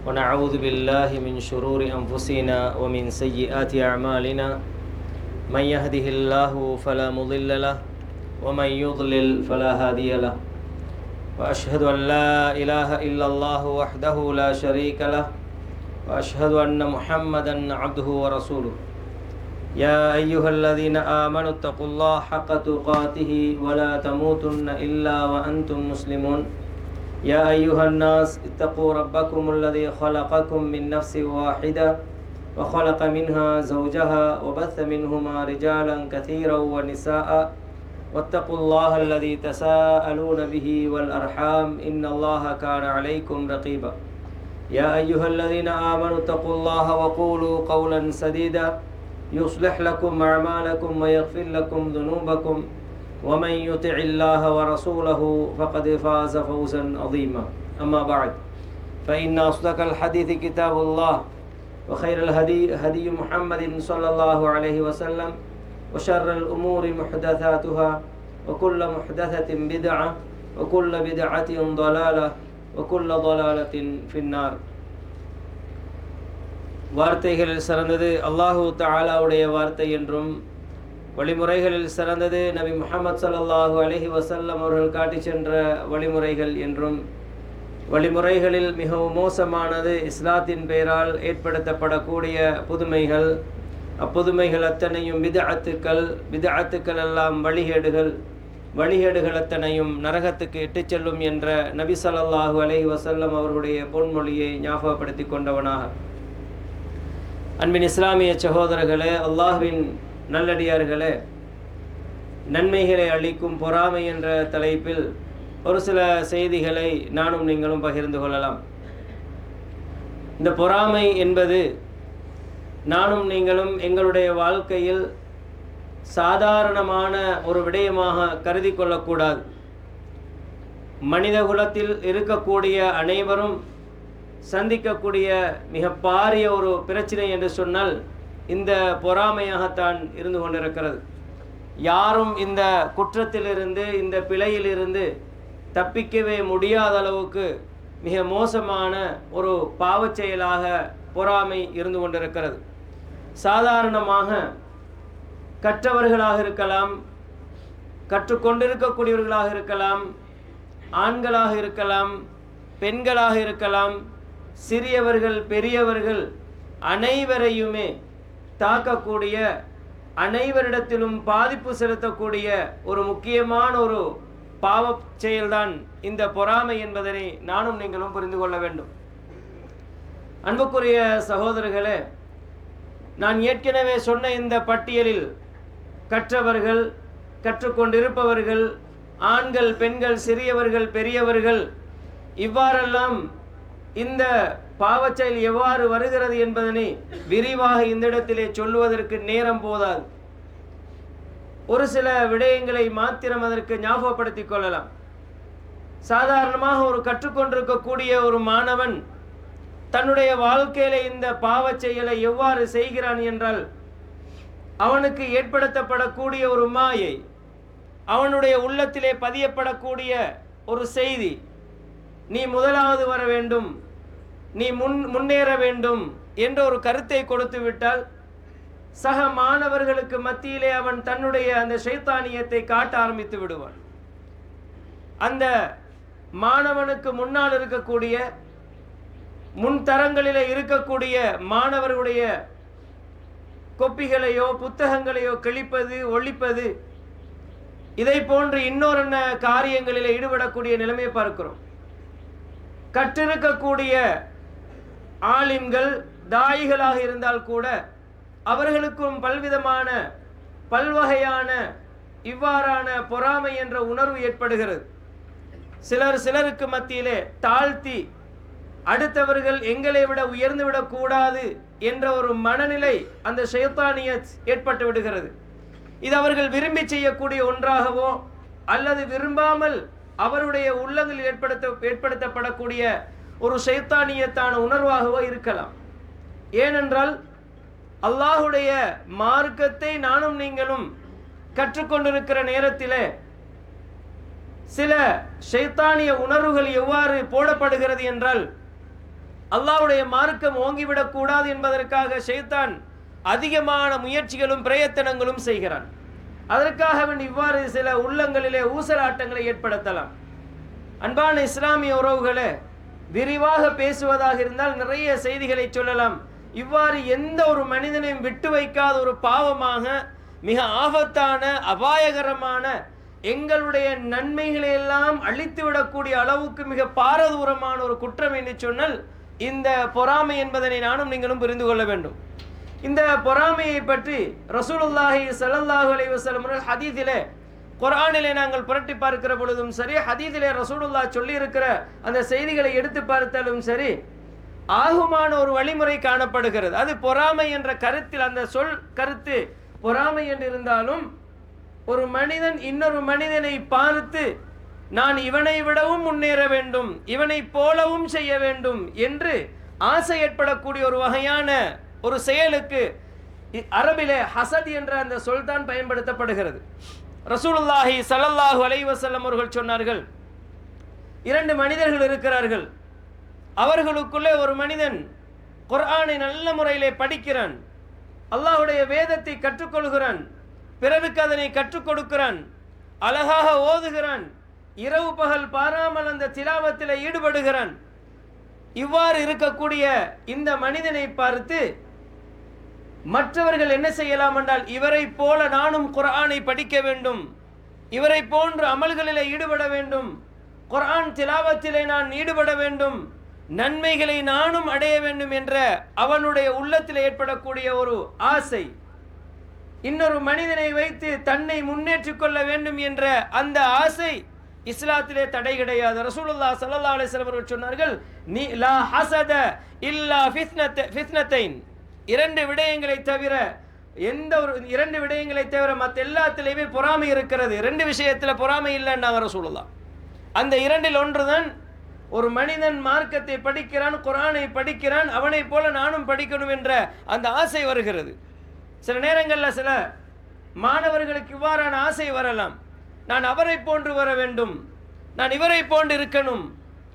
ونعوذ بالله من شرور أنفسنا ومن سيئات أعمالنا من يهده الله فلا مضل له ومن يضلل فلا هادي له وأشهد أن لا إله إلا الله وحده لا شريك له وأشهد أن محمدا عبده ورسوله يا أيها الذين آمنوا اتقوا الله حق تقاته ولا تموتن إلا وأنتم مسلمون يا أيها الناس اتقوا ربكم الذي خلقكم من نفس واحدة وخلق منها زوجها وبث منهما رجالا كثيرا ونساء واتقوا الله الذي تساءلون به والأرحام إن الله كان عليكم رقيبا يا أيها الذين آمنوا اتقوا الله وقولوا قولا سديدا يصلح لكم أعمالكم ويغفر لكم ذنوبكم ومن يطع الله ورسوله فقد فاز فوزا عظيما أما بعد فإن أصدق الحديث كتاب الله وخير الهدي هدي محمد صلى الله عليه وسلم وشر الأمور محدثاتها وكل محدثة بدعة وكل بدعة ضلالة وكل ضلالة في النار. வார்த்தைகளில் சிறந்தது அல்லாஹு தஆலாவுடைய வார்த்தை என்றும் வழிமுறைகளில் சிறந்தது நபி முஹம்மது ஸல்லல்லாஹு அலைஹி வஸல்லம் அவர்கள் காட்டி சென்ற வழிமுறைகள் என்றும் வழிமுறைகளில் மிகவும் மோசமானது இஸ்லாத்தின் பெயரால் ஏற்படுத்தப்படக்கூடிய புதுமைகள், அப்புதுமைகள் அத்தனையும் பிதஅத்துக்கள் எல்லாம் வழிகேடுகள் அத்தனையும் நரகத்துக்கு இட்டுச் செல்லும் என்ற நபி ஸல்லல்லாஹு அலைஹி வஸல்லம் அவர்களுடைய பொன்மொழியை ஞாபகப்படுத்தி கொண்டவனாக, அன்பின் இஸ்லாமிய சகோதரர்களே, அல்லாஹ்வின் நல்லடியார்களே, நன்மைகளை அளிக்கும் பொறாமை என்ற தலைப்பில் ஒரு சில செய்திகளை நானும் நீங்களும் பகிர்ந்து கொள்ளலாம். இந்த பொறாமை என்பது நானும் நீங்களும் எங்களுடைய வாழ்க்கையில் சாதாரணமான ஒரு விடயமாக கருதி கொள்ளக்கூடாது. மனித குலத்தில் இருக்கக்கூடிய அனைவரும் சந்திக்கக்கூடிய மிக பாரிய ஒரு பிரச்சனை என்று சொன்னால் இந்த பொறாமையாகத்தான் இருந்து கொண்டிருக்கிறது. யாரும் இந்த குற்றத்திலிருந்து, இந்த பிழையிலிருந்து தப்பிக்கவே முடியாத அளவுக்கு மிக மோசமான ஒரு பாவச் செயலாக பொறாமை இருந்து கொண்டிருக்கிறது. சாதாரணமாக கற்றவர்களாக இருக்கலாம், கற்றுக்கொண்டிருக்கக்கூடியவர்களாக இருக்கலாம், ஆண்களாக இருக்கலாம், பெண்களாக இருக்கலாம், சிறியவர்கள் பெரியவர்கள் அனைவரையுமே தாக்கக்கூடிய, அனைவரிடத்திலும் பாதிப்பு செலுத்தக்கூடிய ஒரு முக்கியமான ஒரு பாவ செயல்தான் இந்த பொறாமை என்பதனை நானும் நீங்களும் புரிந்து கொள்ள வேண்டும். அன்புக்குரிய சகோதரர்களே, நான் ஏற்கனவே சொன்ன இந்த பட்டியலில் கற்றவர்கள், கற்றுக்கொண்டிருப்பவர்கள், ஆண்கள் பெண்கள் சிறியவர்கள் பெரியவர்கள், இவ்வாறெல்லாம் இந்த பாவச்செயல் எவ்வாறு வருகிறது என்பதனை விரிவாக இந்த இடத்திலே சொல்லுவதற்கு நேரம் போதாது. ஒரு சில விடயங்களை மாத்திரம் அதற்கு ஞாபகப்படுத்திக் கொள்ளலாம். சாதாரணமாக ஒரு கற்றுக்கொண்டிருக்கக்கூடிய ஒரு மாணவன் தன்னுடைய வாழ்க்கையில இந்த பாவச் செயலை எவ்வாறு செய்கிறான் என்றால், அவனுக்கு ஏற்படுத்தப்படக்கூடிய ஒரு மாயை, அவனுடைய உள்ளத்திலே பதியப்படக்கூடிய ஒரு செய்தி, நீ முதலாவது வர வேண்டும், நீ முன்னேற வேண்டும் என்ற ஒரு கருத்தை கொடுத்து விட்டால் சக மாணவர்களுக்கு மத்தியிலே அவன் தன்னுடைய அந்த ஷைத்தானியத்தை காட்ட ஆரம்பித்து விடுவான். அந்த மாணவனுக்கு முன்னால் இருக்கக்கூடிய, முன்தரங்களிலே இருக்கக்கூடிய மாணவர்களுடைய கொப்பிகளையோ புத்தகங்களையோ கிழிப்பது, ஒழிப்பது, இதை போன்று இன்னொரு காரியங்களிலே ஈடுபடக்கூடிய நிலைமையை பார்க்கிறோம். கற்றிருக்கக்கூடிய ஆலிம்கள், தாயிகளாக இருந்தால் கூட அவர்களுக்கும் பல்வகையான இவ்வாறான பொறாமை என்ற உணர்வு ஏற்படுகிறது. சிலருக்கு மத்தியிலே தாழ்த்தி அடுத்தவர்கள் எங்களை விட உயர்ந்து விடக்கூடாது என்ற ஒரு மனநிலை, அந்த ஷைத்தானியத் ஏற்பட்டு விடுகிறது. இது அவர்கள் விரும்பி செய்யக்கூடிய ஒன்றாகவோ அல்லது விரும்பாமல் அவருடைய உள்ளங்களில் ஏற்படுத்தப்படக்கூடிய ஒரு ஷைத்தானியத்தான உணர்வாகவோ இருக்கலாம். ஏனென்றால் அல்லாஹுடைய மார்க்கத்தை நானும் நீங்களும் கற்றுக்கொண்டிருக்கிற நேரத்திலே சில ஷைத்தானிய உணர்வுகள் எவ்வாறு போடப்படுகிறது என்றால், அல்லாஹ்வுடைய மார்க்கம் ஓங்கிவிடக் கூடாது என்பதற்காக ஷைத்தான் அதிகமான முயற்சிகளும் பிரயத்தனங்களும் செய்கிறான். அதற்காக இவ்வாறு சில உள்ளங்களிலே ஊசலாட்டங்களை ஏற்படுத்தலாம். அன்பான இஸ்லாமிய உறவுகளே, விரிவாக பேசுவதாக இருந்தால் நிறைய செய்திகளை சொல்லலாம். இவ்வாறு எந்த ஒரு மனிதனையும் விட்டு வைக்காத ஒரு பாவமாக, மிக ஆபத்தான அபாயகரமான, எங்களுடைய நன்மைகளை எல்லாம் அழித்து விடக்கூடிய அளவுக்கு மிக பாரதூரமான ஒரு குற்றம் என்று சொன்னால் இந்த பொறாமை என்பதனை நானும் நீங்களும் புரிந்து கொள்ள வேண்டும். இந்த பொறாமையை பற்றி ரசூலுல்லாஹி ஸல்லல்லாஹு அலைஹி வஸல்லம் ஹதீஸிலே, குர்ஆனிலே நாங்கள் புரட்டி பார்க்கிற பொழுதும் சரி, ஹதீஸிலே ரசூலுல்லாஹ் சொல்லி இருக்கிற அந்த செய்திகளை எடுத்து பார்த்தாலும் சரி, ஆகுமான ஒரு வழிமுறை காணப்படுகிறது. அது பொறாமை என்ற கருத்தில், அந்த சொல் கருத்து பொறாமை என்று இருந்தாலும், ஒரு மனிதன் இன்னொரு மனிதனை பார்த்து நான் இவனை விடவும் முன்னேற வேண்டும், இவனை போலவும் செய்ய வேண்டும் என்று ஆசை ஏற்படக்கூடிய ஒரு வகையான ஒரு செயலுக்கு அரபிலே ஹசத் என்ற அந்த சொல் தான் பயன்படுத்தப்படுகிறது. ரசூலுல்லாஹி ஸல்லல்லாஹு அலைஹி வஸல்லம் அவர்கள் சொன்னார்கள், இரண்டு மனிதர்கள் இருக்கிறார்கள். அவர்களுக்குள்ளே ஒரு மனிதன் குர்ஆனை நல்ல முறையிலே படிக்கிறான், அல்லாஹ்வுடைய வேதத்தை கற்றுக்கொள்கிறான், பிறருக்கு அதனை கற்றுக் கொடுக்கிறான், அழகாக ஓதுகிறான், இரவு பகல் பாராமல் அந்த திலாவத்தில் ஈடுபடுகிறான். இவ்வாறு இருக்கக்கூடிய இந்த மனிதனை பார்த்து மற்றவர்கள் என்ன செய்யலாம் என்றால், இவரை போல நானும் குர்ஆனை படிக்க வேண்டும், இவரை போன்று அமல்களிலே ஈடுபட வேண்டும், குர்ஆன் திலாவத்திலே நான் ஈடுபட வேண்டும், நன்மைகளை நானும் அடைய வேண்டும் என்ற அவனுடைய உள்ளத்தில் ஏற்படக்கூடிய ஒரு ஆசை, இன்னொரு மனிதனை வைத்து தன்னை முன்னேற்றிக் கொள்ள வேண்டும் என்ற அந்த ஆசை இஸ்லாத்திலே தடை கிடையாது. ரசூலுல்லாஹ் ஸல்லல்லாஹு அலைஹி வஸல்லம் அவர்கள் சொன்னார்கள், நீ லா ஹஸத இல்லா ஃபித்னத்தைன், இரண்டு விடயங்களை தவிர இரண்டு விடயங்களை தவிர மற்ற எல்லாத்திலையுமே பொறாமை இருக்கிறது. ரெண்டு விஷயத்தில் பொறாமை இல்லைன்னாங்க ரசூலுல்லாஹ். அந்த இரண்டில் ஒன்றுதான், ஒரு மனிதன் மார்க்கத்தை படிக்கிறான், குர்ஆனை படிக்கிறான், அவனை போல நானும் படிக்கணும் என்ற அந்த ஆசை வருகிறது. சில நேரங்களில் சில மாணவர்களுக்கு இவ்வாறான ஆசை வரலாம், நான் அவரை போன்று வர வேண்டும், நான் இவரை போன்று இருக்கணும்,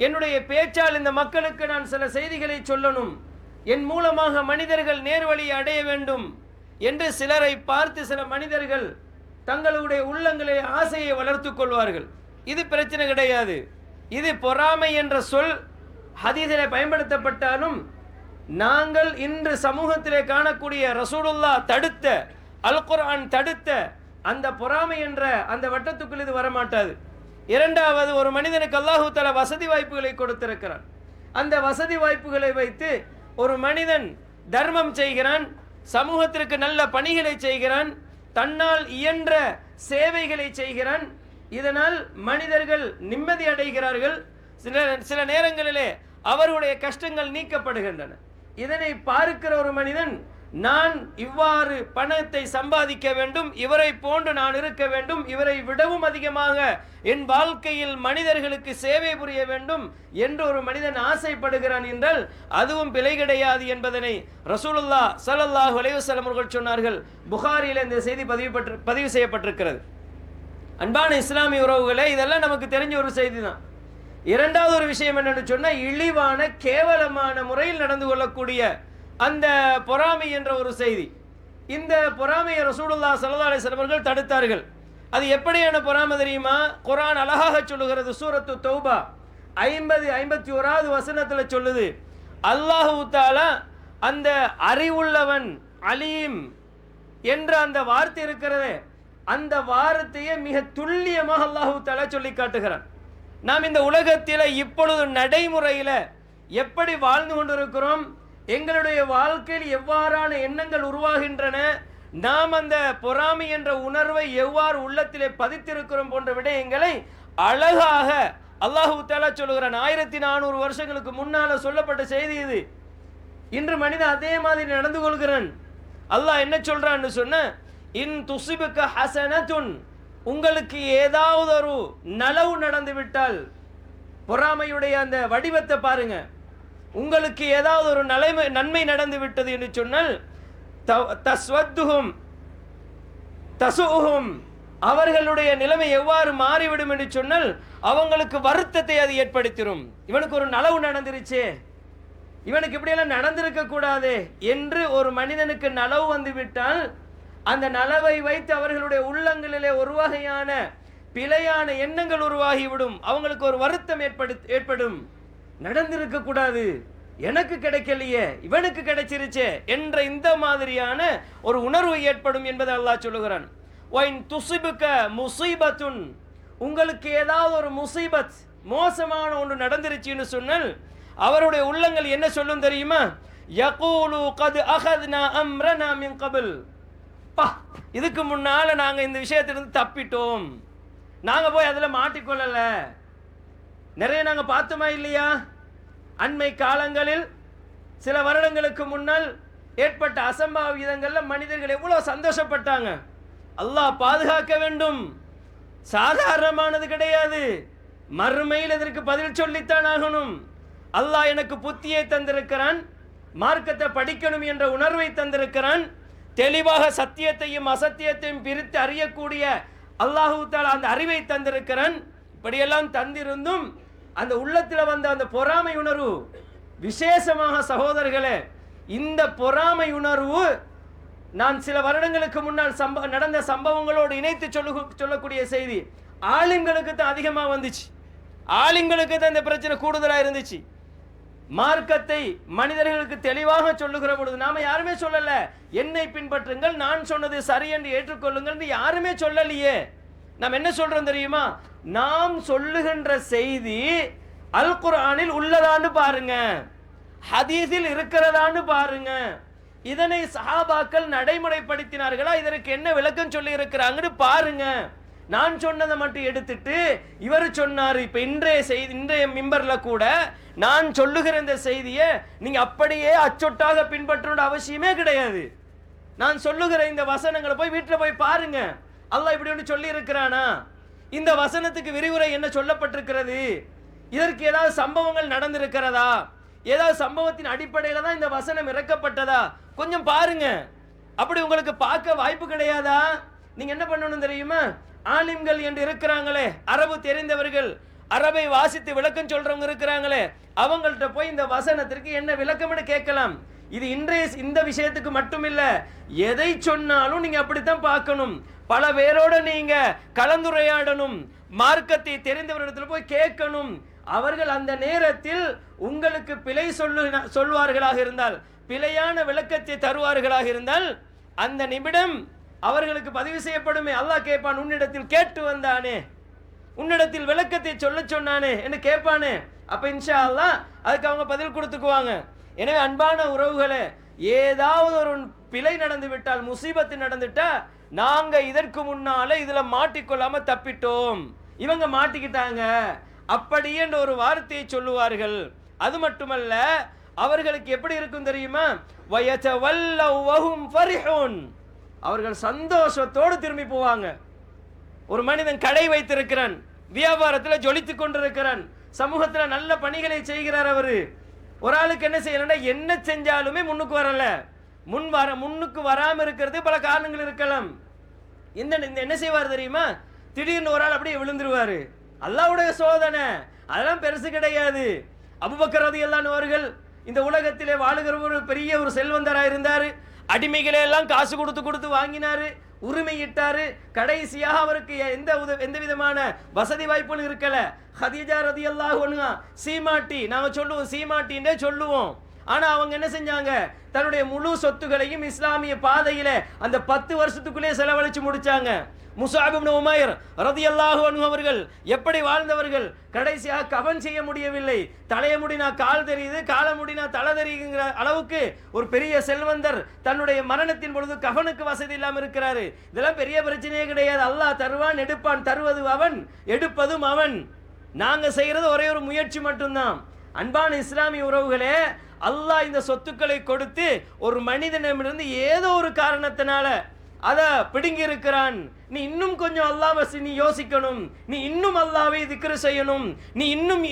என்னுடைய பேச்சால் இந்த மக்களுக்கு நான் சில செய்திகளை சொல்லணும், என் மூலமாக மனிதர்கள் நேர்வழியை அடைய வேண்டும் என்று சிலரை பார்த்து சில மனிதர்கள் தங்களுடைய உள்ளங்களில் ஆசையை வளர்த்து கொள்வார்கள். இது பிரச்சனை கிடையாது. இது பொறாமை என்ற சொல் ஹதீஸிலே பயன்படுத்தப்பட்டாலும், நாங்கள் இன்று சமூகத்திலே காணக்கூடிய ரசூலுல்லாஹ் தடுத்த, அல் குர்ஆன் தடுத்த அந்த பொறாமை என்ற அந்த வட்டத்துக்குள் இது வரமாட்டாது. இரண்டாவது, ஒரு மனிதனுக்கு அல்லாஹ் தஆலா வசதி வாய்ப்புகளை கொடுத்திருக்கிறான். அந்த வசதி வாய்ப்புகளை வைத்து ஒரு மனிதன் தர்மம் செய்கிறான், சமூகத்திற்கு நல்ல பணிகளை செய்கிறான், தன்னால் இயன்ற சேவைகளை செய்கிறான். இதனால் மனிதர்கள் நிம்மதி அடைகிறார்கள். சில நேரங்களிலே அவர்களுடைய கஷ்டங்கள் நீக்கப்படுகின்றன. இதனை பார்க்கிற ஒரு மனிதன், நான் இவ்வாறு பணத்தை சம்பாதிக்க வேண்டும், இவரை போன்று நான் இருக்க வேண்டும், இவரை விடவும் அதிகமாக என் வாழ்க்கையில் மனிதர்களுக்கு சேவை புரிய வேண்டும் என்று ஒரு மனிதன் ஆசைப்படுகிறான் என்றால் அதுவும் பிழை கிடையாது என்பதனை ரசூலுல்லாஹ் ஸல்லல்லாஹு அலைஹி வஸல்லம் அவர்கள் சொன்னார்கள். புகாரியில் இந்த செய்தி பதிவு செய்யப்பட்டிருக்கிறது. அன்பான இஸ்லாமிய உறவுகளே, இதெல்லாம் நமக்கு தெரிஞ்ச ஒரு செய்தி தான். இரண்டாவது ஒரு விஷயம் என்னன்னு சொன்னால், இழிவான கேவலமான முறையில் நடந்து கொள்ளக்கூடிய அந்த பொறாமை என்ற ஒரு செய்தி. இந்த பொறாமையை ரசூலுல்லாஹ் ஸல்லல்லாஹு அலைஹி வஸல்லம் அவர்கள் தடுத்தார்கள். அது எப்படியான பொறாமை தெரியுமா? குர்ஆன் அழகாக சொல்லுகிறது. சூரத்து தௌபா 50-51வது வசனத்தில் சொல்லுது, அல்லாஹ் தஆலா அந்த அறிவுள்ளவன் அலீம் என்ற அந்த வார்த்தை இருக்கிறதே, அந்த வார்த்தையை மிக துல்லியமாக அல்லாஹ் தஆலா சொல்லி காட்டுகிறான். நாம் இந்த உலகத்தில் இப்பொழுது நடைமுறையில் எப்படி வாழ்ந்து கொண்டிருக்கிறோம், எங்களுடைய வாழ்க்கையில் எவ்வாறான எண்ணங்கள் உருவாகின்றன, நாம் அந்த பொறாமை என்ற உணர்வை எவ்வாறு உள்ளத்திலே பதித்திருக்கிறோம் போன்ற விடயங்களை அழகாக அல்லாஹ் தஆலா சொல்லுகிறான். 1400 வருஷங்களுக்கு முன்னால சொல்லப்பட்ட செய்தி இது. இன்று மனிதன் அதே மாதிரி நடந்து கொள்கிறான். அல்லாஹ் என்ன சொல்றான்னு சொன்ன, இன் துஸிபுக ஹஸனத்துன், உங்களுக்கு ஏதாவது ஒரு நலவு நடந்து விட்டால், பொறாமையுடைய அந்த வடிவத்தை பாருங்க, உங்களுக்கு ஏதாவது ஒரு நன்மை நடந்து விட்டது என்று சொன்னால், தஸ்வத்துஹும் தசுஹும், அவர்களுடைய நிலைமை எவ்வாறு மாறிவிடும் என்று சொன்னால் அவங்களுக்கு வருத்தத்தை அது ஏற்படுத்திடும். இவனுக்கு ஒரு நலவு நடந்துருச்சே, இவனுக்கு இப்படியெல்லாம் நடந்திருக்க கூடாது என்று ஒரு மனிதனுக்கு நலவு வந்து விட்டால் அந்த நலவை வைத்து அவர்களுடைய உள்ளங்களிலே ஒரு வகையான பிழையான எண்ணங்கள் உருவாகிவிடும். அவங்களுக்கு ஒரு வருத்தம் ஏற்படும். நடந்திருக்க கூடாது, எனக்கு கிடைக்கலையே, இவனுக்கு கிடைச்சிருச்சே என்ற இந்த மாதிரியான ஒரு உணர்வு ஏற்படும் என்பதை அல்லாஹ் சொல்லுகிறான். ஒயின் துசிபுக முசீபத்துன், உங்களுக்கு ஏதாவது ஒரு முசீபத் மோசமான ஒன்று நடந்துருச்சுன்னு சொன்னால் அவருடைய உள்ளங்கள் என்ன சொல்லும் தெரியுமா? யகூலு கத் அகத்னா அம்ரனா மின் கபில், இதுக்கு முன்னால நாங்க இந்த விஷயத்திலிருந்து தப்பிட்டோம், நாங்க போய் அதில் மாட்டிக்கொள்ளல. நிறைய நாங்க பார்த்தோமா இல்லையா? அண்மை காலங்களில் சில வருடங்களுக்கு முன்னால் ஏற்பட்ட அசம்பாவிதங்கள்ல மனிதர்கள் எவ்வளவு சந்தோஷப்பட்டாங்க. அல்லாஹ் பாதுகாக்க வேண்டும், சாதாரணமானது கிடையாது, மறுமையில் இதற்கு பதில் சொல்லித்தான் ஆகணும். அல்லாஹ் எனக்கு புத்தியை தந்திருக்கிறான், மார்க்கத்தை படிக்கணும் என்ற உணர்வை தந்திருக்கிறான், தெளிவாக சத்தியத்தையும் அசத்தியத்தையும் பிரித்து அறியக்கூடிய அல்லாஹு தஆலா அந்த அறிவை தந்திருக்கிறான். இப்படியெல்லாம் தந்திருந்தும் அந்த உள்ளத்தில் வந்த அந்த பொறாமை உணர்வு, விசேஷமாக சகோதரர்களே, இந்த பொறாமை உணர்வு நான் சில வருடங்களுக்கு முன்னால் நடந்த சம்பவங்களோடு இணைத்து சொல்லக்கூடிய செய்தி. ஆலிம்களுக்கு தான் அதிகமாக வந்துச்சு, ஆலிம்களுக்கு தான் இந்த பிரச்சனை கூடுதலாக இருந்துச்சு. மார்க்கத்தை மனிதர்களுக்கு தெளிவாக சொல்லுகிற பொழுது நாம யாருமே சொல்லல, என்னை பின்பற்றுங்கள், நான் சொன்னது சரி என்று ஏற்றுக்கொள்ளுங்கள் யாருமே சொல்லலையே. நாம் என்ன சொல்றோம் தெரியுமா? நாம் சொல்லுகின்ற செய்தி அல் குர்ஆனில் உள்ளதான்னு பாருங்க, ஹதீஸில் இருக்கிறதான்னு பாருங்க, இதனை சஹாபாக்கள் நடைமுறைப்படுத்தினார்களா, இதற்கு என்ன விளக்கம் சொல்லி இருக்கிறாங்கன்னு பாருங்க. நான் சொன்னதை மட்டும் எடுத்துட்டு இவர் சொன்னார். இப்ப இன்றைய மிம்பர்ல கூட நான் சொல்லுகிற இந்த செய்தியை நீங்க அப்படியே அச்சொட்டாக பின்பற்ற அவசியமே கிடையாது. நான் சொல்லுகிற இந்த வசனங்களை போய் வீட்டில் போய் பாருங்க, அல்லாஹ் இப்படி ஒன்று சொல்லி இருக்கிறானா, இந்த வசனத்துக்கு விரிவுரை என்ன சொல்லப்பட்டிருக்கிறது, இதற்கு ஏதாவது சம்பவங்கள் நடந்திருக்கிறதா, ஏதாவது சம்பவத்தின் அடிப்படையில் தான் இந்த வசனம் இறக்கப்பட்டதா, கொஞ்சம் பாருங்க. அப்படி உங்களுக்கு பார்க்க வாய்ப்பு கிடையாதா? நீங்க என்ன பண்ணணும் தெரியுமா? ஆலிம்கள் என்று இருக்கிறாங்களே, அரபு தெரிந்தவர்கள், அரபை வாசித்து விளக்கம் சொல்றவங்க இருக்கிறாங்களே, அவங்கள்ட்ட போய் இந்த வசனத்திற்கு என்ன விளக்கம்னு கேட்கலாம். இது இன்றைய இந்த விஷயத்துக்கு மட்டும் இல்ல, எதை சொன்னாலும் நீங்க அப்படித்தான் பார்க்கணும். பல பேரோட நீங்க கலந்துரையாடணும், மார்க்கத்தை தெரிந்தவரிடத்தில் போய் கேட்கணும். அவர்கள் அந்த நேரத்தில் உங்களுக்கு பிழை சொல்வார்களாக இருந்தால், பிழையான விளக்கத்தை தருவார்களாக இருந்தால், அந்த நிமிடம் அவர்களுக்கு பதிவு செய்யப்படுமே. அல்லாஹ் கேட்பான், உன்னிடத்தில் கேட்டு வந்தானே, உன்னிடத்தில் விளக்கத்தை சொல்ல சொன்னானே என்று கேட்பானே. அப்ப இன்ஷா அல்லாஹ் அதுக்கு அவங்க பதில் கொடுத்துக்குவாங்க. எனவே அன்பான உறவுகளே, ஏதாவது ஒரு பிழை நடந்து விட்டால், முசீபத்து நடந்துட்டா, நாங்க இதற்கு முன்னால இதுல மாட்டிக்கொள்ளாம தப்பிட்டோம், இவங்க மாட்டிக்கிட்டாங்க அப்படி என்ற ஒரு வார்த்தையை சொல்லுவார்கள். அது மட்டுமல்ல, அவர்களுக்கு எப்படி இருக்கும் தெரியுமா? அவர்கள் சந்தோஷத்தோடு திரும்பி போவாங்க. ஒரு மனிதன் கடை வைத்திருக்கிறான், வியாபாரத்தில் ஜொலித்துக் கொண்டிருக்கிறான், சமூகத்தில் நல்ல பணிகளை செய்கிறார். அவரு ஒரு ஆளுக்கு என்ன செய்யணும்னா, என்ன செஞ்சாலுமே முன்னுக்கு வரல, முன்னுக்கு வராம இருக்கிறது பல காரணங்கள் இருக்கலாம். இந்த என்ன செய்வார் தெரியுமா? திடீர்னு ஒரு ஆள் அப்படியே விழுந்துருவாரு. அல்லாஹ்வுடைய சோதனை, அதெல்லாம் பெருசு கிடையாது. அபூபக்கர் ரலியல்லாஹு அன்ஹு அவர்கள் இந்த உலகத்திலே வாழுகிற ஒரு பெரிய ஒரு செல்வந்தராக இருந்தாரு. அடிமைகளை எல்லாம் காசு கொடுத்து வாங்கினாரு, உரிமையிட்டாரு. கடைசியாக அவருக்கு எந்த விதமான வசதி வாய்ப்புகள் இருக்கல. ஹதீஜா ரலியல்லாஹு அன்ஹா சீமாட்டி, நாங்க சொல்லுவோம் சீமாட்டின்றே சொல்லுவோம். ஆனா அவங்க என்ன செஞ்சாங்க? தன்னுடைய முழு சொத்துகளையும் இஸ்லாமிய பாதையில அந்த 10 வருஷத்துக்குள்ளே செலவழிச்சு முடிச்சாங்க. முஸஅப் இப்னு உமைர் ரலியல்லாஹு அன்ஹு அவர்கள் எப்படி வாழ்ந்தவர்கள், கடைசியாக கஃன் செய்ய முடியவில்லை. தலைய முடினா கால் தெரியுது, கால முடினா தலை தெரியுங்கிற அளவுக்கு ஒரு பெரிய செல்வந்தர் தன்னுடைய மரணத்தின் பொழுது கஃனுக்கு வசதி இல்லாமல் இருக்கிறாரு. இதெல்லாம் பெரிய பிரச்சனையே கிடையாது. அல்லாஹ் தருவான், எடுப்பான், தருவது அவன், எடுப்பதும் அவன். நாங்க செய்யறது ஒரே ஒரு முயற்சி மட்டும்தான். அன்பான இஸ்லாமிய உறவுகளே, அல்லாஹ் இந்த சொத்துக்களை கொடுத்து ஒரு மனிதனிடமிருந்து ஏதோ ஒரு காரணத்தினால அத பிடுங்கி இருக்கிறான். நீ இன்னும் கொஞ்சம் அல்லாஹ்வை நீ யோசிக்கணும், நீ இன்னும் அல்லாஹ்வை திக்ர் செய்யணும், நீ இன்னும்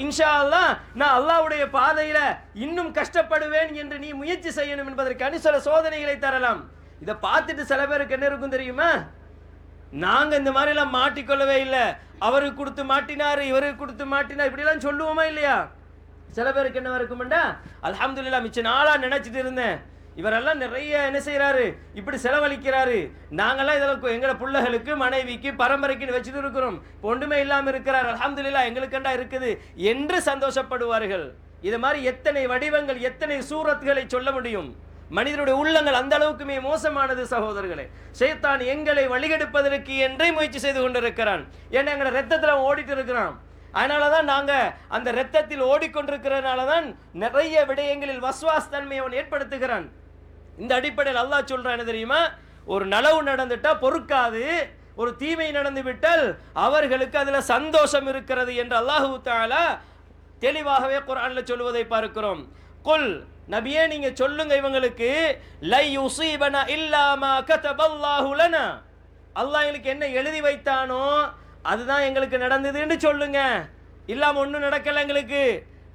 இன்ஷா அல்லாஹ் நான் அல்லாஹ்வுடைய பாதையில இன்னும் கஷ்டப்படுவேன் என்று நீ முயற்சி செய்யணும் என்பதற்கான சில சோதனைகளை தரலாம். இதை பார்த்துட்டு சில பேருக்கு என்ன இருக்கும் தெரியுமா? நாங்க இந்த மாதிரி எல்லாம் மாட்டிக்கொள்ளவே இல்லை, அவருக்கு கொடுத்து மாட்டினாரு, இவருக்கு கொடுத்து மாட்டினார், இப்படி எல்லாம் சொல்லுவோமா இல்லையா? சில பேருக்கு என்ன இருக்கும்டா, அல்ஹம்துலில்லாஹ் மிச்ச நாளா நினைச்சிட்டு இருந்தேன், இவரெல்லாம் நிறைய என்ன செய்யறாரு, இப்படி செலவழிக்கிறாரு, நாங்கெல்லாம் இதெல்லாம் எங்களை பிள்ளைகளுக்கு மனைவிக்கு பரம்பரைக்கு வச்சுட்டு இருக்கிறோம், ஒன்றுமே இல்லாமல் இருக்கிறார், அல்ஹம்துலில்லாஹ் எங்களுக்கண்டா இருக்குது என்று சந்தோஷப்படுவார்கள். இது மாதிரி எத்தனை வடிவங்கள், எத்தனை சூரத்களை சொல்ல முடியும். மனிதனுடைய உள்ளங்கள் அந்த அளவுக்குமே மோசமானது சகோதரர்களே. ஷைத்தான் எங்களை வழிகெடுப்பதற்கு என்றே முயற்சி செய்து கொண்டிருக்கிறான். ஏன்னா எங்களை ரத்தத்தில் அவன் ஓடிட்டு இருக்கிறான். அதனாலதான் நாங்க அந்த ரத்தத்தில் ஓடிக்கொண்டிருக்கிறதுனாலதான் நிறைய விடயங்களில் வஸ்வாஸ் தன்மையை அவன் ஏற்படுத்துகிறான். இந்த அடிப்படையில் அல்லாஹ் சொல்றான் என்ன தெரியுமா, ஒரு நலவு நடந்துட்டா பொறுக்காது, ஒரு தீமை நடந்து விட்டால் அவர்களுக்கு அதுல சந்தோஷம் இருக்கிறது என்று அல்லாஹு தஆலா தெளிவாகவே குர்ஆன்ல சொல்வதை பார்க்கிறோம். குல், நபியே நீங்க சொல்லுங்க இவங்களுக்கு, லை யுஸீபனா இல்லா மா கதபல்லாஹு லனா, அல்லாஹ் எங்களுக்கு என்ன எழுதி வைத்தானோ அதுதான் எங்களுக்கு நடந்ததுன்னு சொல்லுங்க. இல்லாம ஒன்றும் நடக்கல எங்களுக்கு.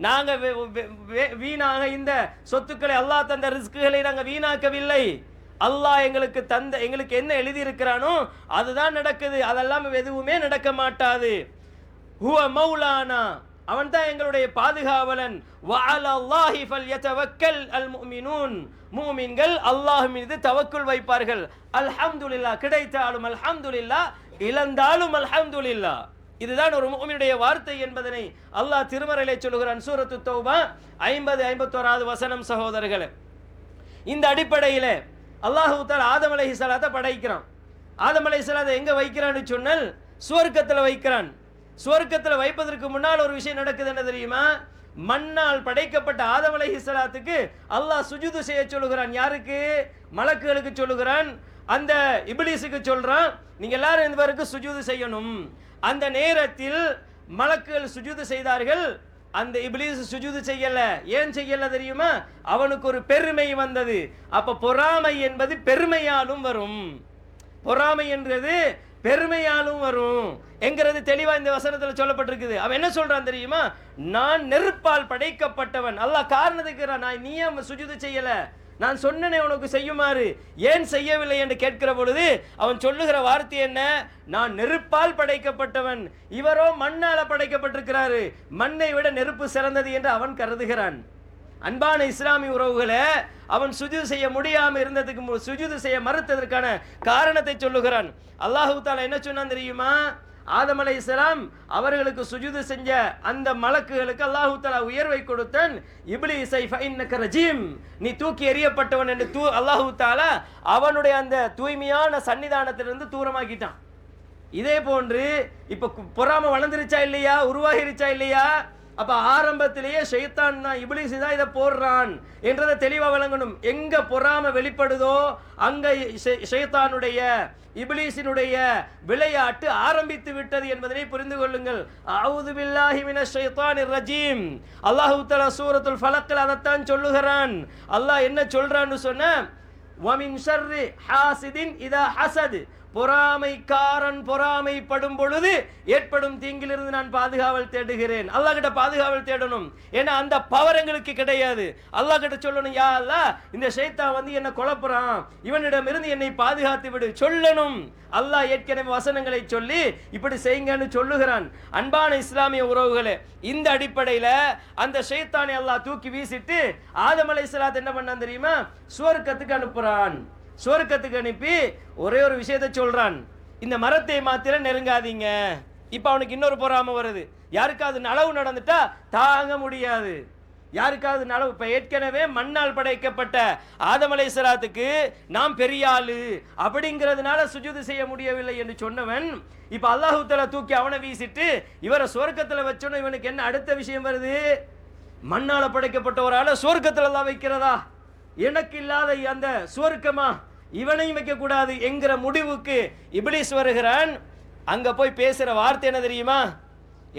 நாங்க வீணாக இந்த சொத்துக்களை, அல்லாஹ் தந்த ரிஸ்குகளை நாங்க வீணாக்கவில்லை. அல்லாஹ் எங்களுக்கு தந்த, எங்களுக்கு என்ன எழுதி இருக்கிறானோ அதுதான் நடக்குது, அதெல்லாம் எதுவுமே நடக்க மாட்டாது. ஹுவ மௌலானா, அவன் தான் எங்களுடைய பாதுகாவலன். வஅலல்லாஹி ஃபல்யதவக்கல் அல் முஃமினூன், மூமின்கள் அல்லாஹ் மீது தவக்குல் வைப்பார்கள். அல்ஹம்துலில்லாஹ், கிடைத்தாலும் அல்ஹம்துலில்லாஹ், இழந்தாலும் அல்ஹம்துலில்லாஹ். இதுதான் ஒரு முஃமினுடைய வார்த்தை என்பதனை அல்லாஹ் திருமறையிலே சொல்கிறான். சூரத்து தௌபா 50-51 வசனம். சகோதரர்களே, இந்த அடிப்படையில் அல்லாஹ் தஆலா ஆதம் அலைஹிஸ்ஸலாத்தை படைக்கிறான். ஆதம் அலைஹிஸ்ஸலாத்தை எங்க வைக்கிறான்னு சொன்னால் சுவர்க்கத்தில் வைக்கிறான். சுவர்க்கத்தில் வைப்பதற்கு முன்னால் ஒரு விஷயம் நடக்குது, என்ன தெரியுமா? மண்ணால் படைக்கப்பட்ட ஆதம் அலைஹிஸ்ஸலாத்துக்கு அல்லாஹ் சுஜூது செய்ய சொல்லுகிறான். யாருக்கு? மலக்குகளுக்கு சொல்லுகிறான். அந்த இப்லீஸுக்கு சொல்றான், நீங்க எல்லாரும் இந்த பேருக்கு சுஜூது செய்யணும். அந்த நேரத்தில் மலக்குகள் சுஜூது செய்தார்கள். அந்த இப்லீஸ் சுஜூது செய்யல. ஏன் செய்யல தெரியுமா? அவனுக்கு ஒரு பெருமை வந்தது. அப்ப பொறாமை என்பது பெருமையாலும் வரும். பொறாமை என்றது பெருமையாலும் வரும் என்கிறது தெளிவா இந்த வசனத்தில் சொல்லப்பட்டிருக்குது. அவன் என்ன சொல்றான் தெரியுமா? நான் நெருப்பால் படைக்கப்பட்டவன். அல்லாஹ் காரணத்துக்கு நான் நீ சுஜூது செய்யல, நான் சொன்னனே உனக்கு செய்யுமாறு, ஏன் செய்யவில்லை என்று கேட்கிற பொழுது அவன் சொல்லுகிற வார்த்தை என்ன? நான் நெருப்பால் படைக்கப்பட்டவன், இவரோ மண்ணால படைக்கப்பட்டிருக்கிறாரு, மண்ணை விட நெருப்பு சிறந்தது என்று அவன் கருதுகிறான். அன்பான இஸ்லாமிய உறவுகளை, அவன் சுஜூது செய்ய முடியாமல் இருந்ததுக்கு, சுஜூது செய்ய மறுத்ததற்கான காரணத்தை சொல்லுகிறான். அல்லாஹு தஆலா என்ன சொன்னான் தெரியுமா? ஆதம் அலைஹிஸ்ஸலாம் அவர்களுக்கு சுஜூது செஞ்ச அந்த மலக்குகளுக்கு அல்லாஹு தஆலா உயர்வை கொடுத்தான். இப்லீஸை ஃபஇன்னக ரஜீம், நீ தூக்கி எறியப்பட்டவன் என்று அல்லாஹு தஆலா அவனுடைய அந்த தூய்மையான சன்னிதானத்திலிருந்து தூரமாக்கிட்டான். இதே போன்று இப்ப பொறாம வளர்ந்துருச்சா இல்லையா, உருவாகிருச்சா இல்லையா? அப்ப ஆரம்பத்திலேயே ஷைத்தான் தான், இப்லீஸ் தான் இதை போடுறான் என்றதை தெளிவா விளங்கணும். எங்க பொறாம வெளிப்படுதோ அங்க ஷைத்தானுடைய, இப்லீஸினுடைய விளையாட்டு ஆரம்பித்து விட்டது என்பதனை புரிந்து கொள்ளுங்கள். அஊது பில்லாஹி மினஷ் ஷைத்தானிர் ரஜீம். அல்லாஹ் தஆலா சூரத்துல் ஃபலக்ல அதைத்தான் சொல்லுகிறான். அல்லாஹ் என்ன சொல்றான்னு சொன்னா, வமின் ஷர்ரி ஹாசிதின் இதா ஹஸத், பொறாமைக்காரன் பொறாமைப்படும் பொழுது ஏற்படும் தீங்கிலிருந்து நான் பாதுகாவல் தேடுகிறேன். அல்லாஹ் கிட்ட பாதுகாவல் தேடணும். ஏன்னா அந்த பவர் எங்களுக்கு கிடையாது. அல்லாஹ் கிட்ட சொல்லணும், யா அல்லாஹ் இந்த ஷைத்தான் வந்து என்ன குழப்புறான், இவனிடம் இருந்து என்னை பாதுகாத்து விடு சொல்லணும். அல்லாஹ் ஏற்கனவே வசனங்களை சொல்லி இப்படி செய்யுங்கன்னு சொல்லுகிறான். அன்பான இஸ்லாமிய உறவுகளே, இந்த அடிப்படையில் அந்த ஷைத்தானை அல்லாஹ் தூக்கி வீசிட்டு ஆதம் அலைஹிஸ்ஸலாம் என்ன பண்ணான் தெரியுமா? சுவர்க்கத்துக்கு அனுப்புறான். சுவர்க்கத்துக்கு அனுப்பி ஒரே ஒரு விஷயத்தை சொல்றான், இந்த மரத்தை மாத்திரம் நெருங்காதீங்க. இப்ப அவனுக்கு இன்னொரு பொறாம வருது. யாருக்காவது நலவு நடந்துட்டா தாங்க முடியாது. யாருக்காவது நலவு, இப்ப ஏற்கனவே மண்ணால் படைக்கப்பட்ட ஆதம் அலைஹிஸ்ஸலாத்துக்கு நாம் பெரிய ஆளு அப்படிங்கிறதுனால சுஜூது செய்ய முடியவில்லை என்று சொன்னவன், இப்ப அல்லாஹ் தஆலா தூக்கி அவனை வீசிட்டு இவரை சுவர்க்கத்துல வச்சோன்னு இவனுக்கு என்ன அடுத்த விஷயம் வருது? மண்ணால படைக்கப்பட்ட ஒரு ஆளை சுவர்க்கத்துல எல்லாம் வைக்கிறதா? எனக்கு இல்லாத அந்த சுவர்க்கமா, இவனையும் வைக்க கூடாது என்கிற முடிவுக்கு இப்லீஸ் வருகிறான். அங்க போய் பேசுற வார்த்தை என்ன தெரியுமா?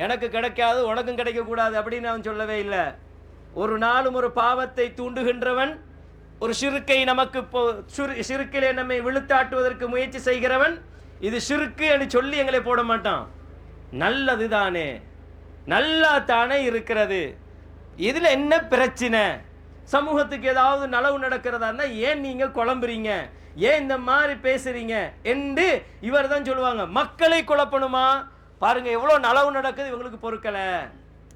எனக்கு கிடைக்காது உனக்கும் கிடைக்க கூடாது அப்படின்னு அவன் சொல்லவே இல்லை. ஒரு நாளும் ஒரு பாவத்தை தூண்டுகின்றவன், ஒரு ஷிர்க்கை நமக்கு ஷிர்க்கிலே நம்மை விழுத்தாட்டுவதற்கு முயற்சி செய்கிறவன், இது ஷிர்க்கு என்று சொல்லி எங்களை போட மாட்டான். நல்லது தானே, நல்லா தானே இருக்கிறது, இதுல என்ன பிரச்சனை, சமூகத்துக்கு ஏதாவது நலவு நடக்கிறதா இருந்தா ஏன் நீங்க குழம்புறீங்க, ஏன் இந்த மாதிரி பேசுறீங்க என்று இவர் தான் சொல்லுவாங்க. மக்களை குழப்பணுமா? பாருங்க எவ்வளவு நலவு நடக்குது, இவங்களுக்கு பொறுக்கல.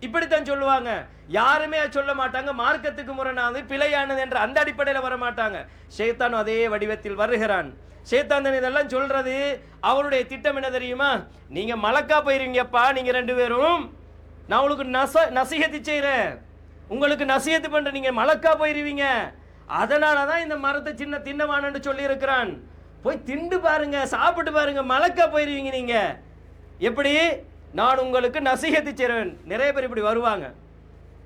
இப்படித்தான் சொல்லுவாங்க. யாருமே சொல்ல மாட்டாங்க மார்க்கத்துக்கு முரணானது பிழையானது என்ற அந்த அடிப்படையில் வர மாட்டாங்க. ஷைத்தான் அதே வடிவத்தில் வருகிறான். ஷைத்தான் இதெல்லாம் சொல்றது அவருடைய திட்டம் என்ன தெரியுமா? நீங்க மலக்கா போயிருவீங்கப்பா, நீங்க 2 பேரும், நான் உங்களுக்கு நசிஹத்து செய்கிறேன், உங்களுக்கு நசிஹத்து பண்ற, நீங்க மலக்கா போயிருவீங்க, அதனால தான் இந்த மரத்தை சின்ன தின்னவானு சொல்லி இருக்கிறான். போய் திண்டு பாருங்க, சாப்பிட்டு பாருங்க, மலக்கா போயிருவீங்க நீங்க. எப்படி? நான் உங்களுக்கு நசிஹத்து செய்கிறேன். நிறைய பேர் இப்படி வருவாங்க.